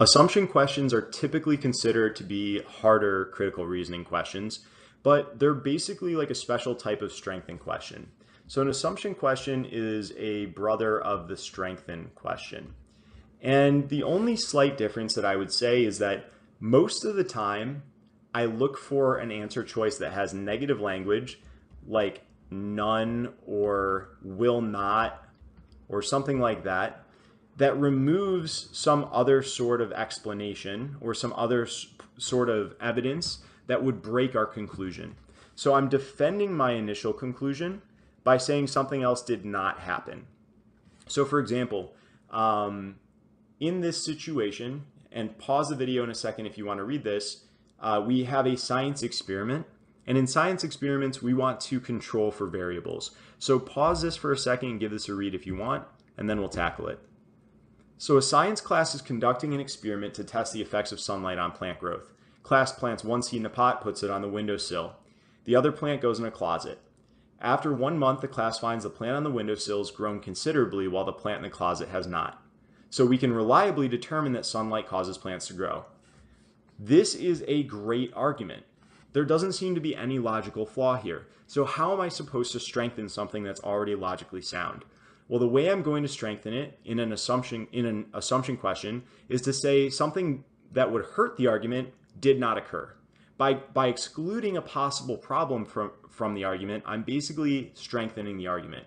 Assumption questions are typically considered to be harder critical reasoning questions, but they're basically like a special type of strengthen question. So an assumption question is a brother of the strengthen question. And the only slight difference that I would say is that most of the time I look for an answer choice that has negative language like none or will not or something like that, that removes some other sort of explanation or some other sort of evidence that would break our conclusion. So I'm defending my initial conclusion by saying something else did not happen. So for example, in this situation, and pause the video in a second if you want to read this, we have a science experiment. And in science experiments, we want to control for variables. So pause this for a second and give this a read if you want, and then we'll tackle it. So a science class is conducting an experiment to test the effects of sunlight on plant growth. Class plants one seed in a pot, puts it on the windowsill. The other plant goes in a closet. After 1 month, the class finds the plant on the windowsill has grown considerably while the plant in the closet has not. So we can reliably determine that sunlight causes plants to grow. This is a great argument. There doesn't seem to be any logical flaw here. So how am I supposed to strengthen something that's already logically sound? Well, the way I'm going to strengthen it in an assumption question is to say something that would hurt the argument did not occur. By excluding a possible problem from the argument, I'm basically strengthening the argument.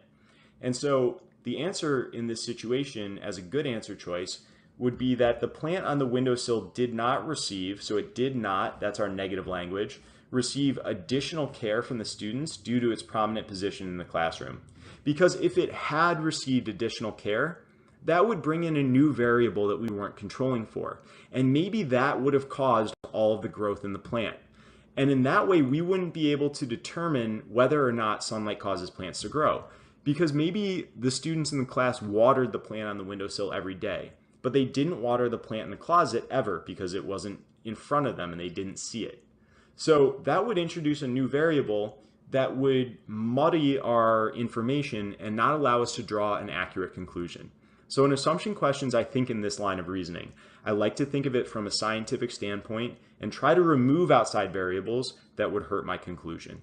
And so the answer in this situation as a good answer choice would be that the plant on the windowsill did not receive, so it did not, that's our negative language, receive additional care from the students due to its prominent position in the classroom. Because if it had received additional care, that would bring in a new variable that we weren't controlling for. And maybe that would have caused all of the growth in the plant. And in that way, we wouldn't be able to determine whether or not sunlight causes plants to grow. Because maybe the students in the class watered the plant on the windowsill every day, but they didn't water the plant in the closet ever because it wasn't in front of them and they didn't see it. So that would introduce a new variable that would muddy our information and not allow us to draw an accurate conclusion. So in assumption questions, I think in this line of reasoning. I like to think of it from a scientific standpoint and try to remove outside variables that would hurt my conclusion.